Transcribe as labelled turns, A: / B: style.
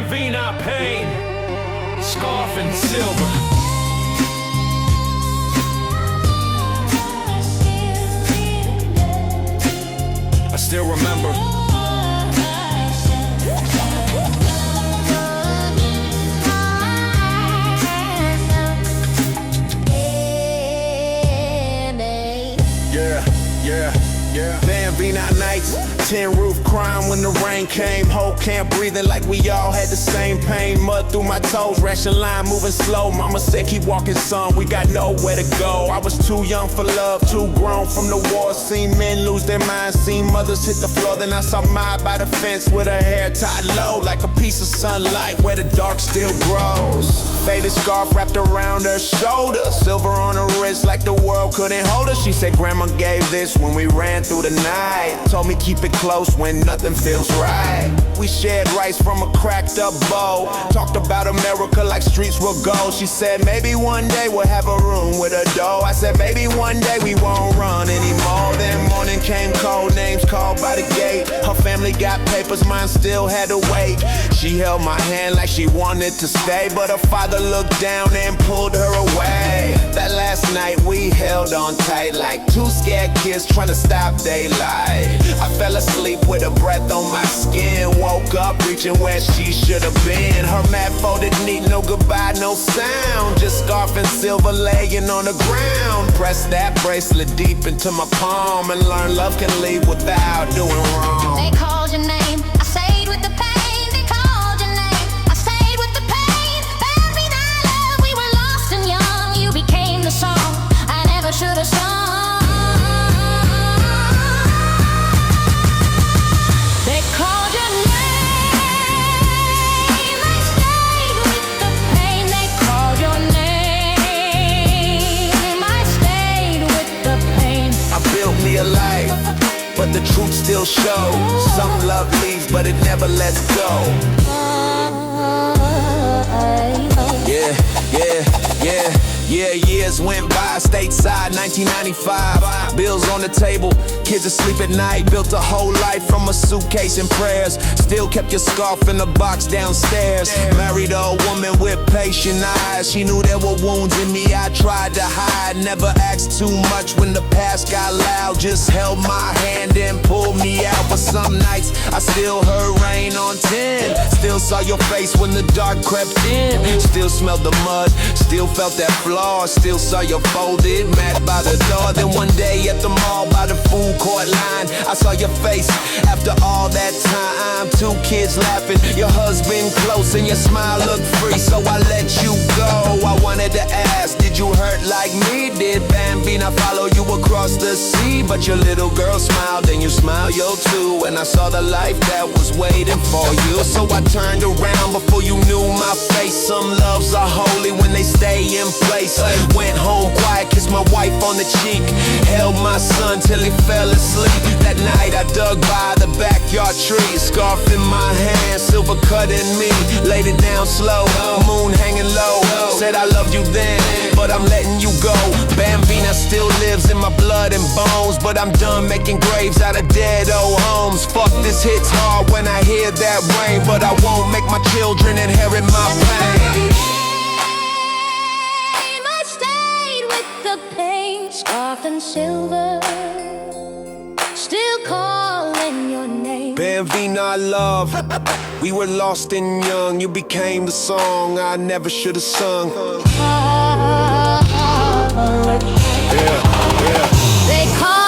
A: Vinai pain, scarf and silver. I still remember. Van Vinai nights, 10 roof crime when the rain came. Whole camp breathing like we all had the same pain. Mud through my toes, ration line moving slow. Mama said keep walking son, we got nowhere to go. I was too young for love, too grown from the war. Seen men lose their minds, seen mothers hit the floor. Then I saw Ma by the fence with her hair tied low, like a piece of sunlight where the dark still grows. Faded scarf wrapped around her shoulder, silver on her wrist like the world couldn't hold her. She said grandma gave this when we ran through the night. Told me keep it close when nothing feels right. We shared rice from a cracked up bowl. Talked about America like streets will go. She said maybe one day we'll have a room with a dough. I said maybe one day we won't run anymore. Then morning came cold, names called by the gate. Her family got papers, mine still had to wait. She held my hand like she wanted to stay, but her father looked down and pulled her away. That last night we held on tight like two scared kids trying to stop daylight. I fell asleep with a breath on my skin, woke up reaching where she should have been. Her mat folded neat, no goodbye, no sound, just scarf and silver laying on the ground. Press that bracelet deep into my palm and learn love can leave without doing wrong.
B: They called your name, I stayed with the pain. They called your name, I stayed with the pain. Baby, I love, we were lost and young. You became the song I never should have sung. They called your name, I stayed with the pain. They called your name, I stayed with the pain.
A: I built me a life, but the truth still shows. Some love leaves, but it never lets go. Yeah, years went by, stateside, 1995. Bills on the table, kids asleep at night. Built a whole life from a suitcase and prayers. Still kept your scarf in the box downstairs. Married a woman with patient eyes. She knew there were wounds in me I tried to hide. Never asked too much when the past got loud. Just held my hand and pulled me out. But some nights I still heard rain on 10. Still saw your face when the dark crept in. Still smelled the mud, still felt that floor. Still saw your folded mat by the door. Then one day at the mall by the food court line, I saw your face after all that time. Two kids laughing, your husband close, and your smile looked free, so I let you go. I wanted to ask, did you hurt like me? Did Bambina follow you across the sea? But your little girl smiled and you smiled yo too, and I saw the life that was waiting for you. So I turned around before you knew my face. Some loves are holy when they stay in place. Went home quiet, kissed my wife on the cheek, held my son till he fell asleep. That night I dug by the backyard tree, scarf in my hand, silver cut in me. Laid it down slow, moon hanging low. Said I loved you then, but I'm letting you go. Bambina still lives in my blood and bones, but I'm done making graves out of dead old homes. Fuck, this hits hard when I hear that rain, but I won't make my children inherit my pain.
B: The pain, scarf and silver, still calling your name.
A: Vinai love, we were lost and young. You became the song I never should have sung.
B: They call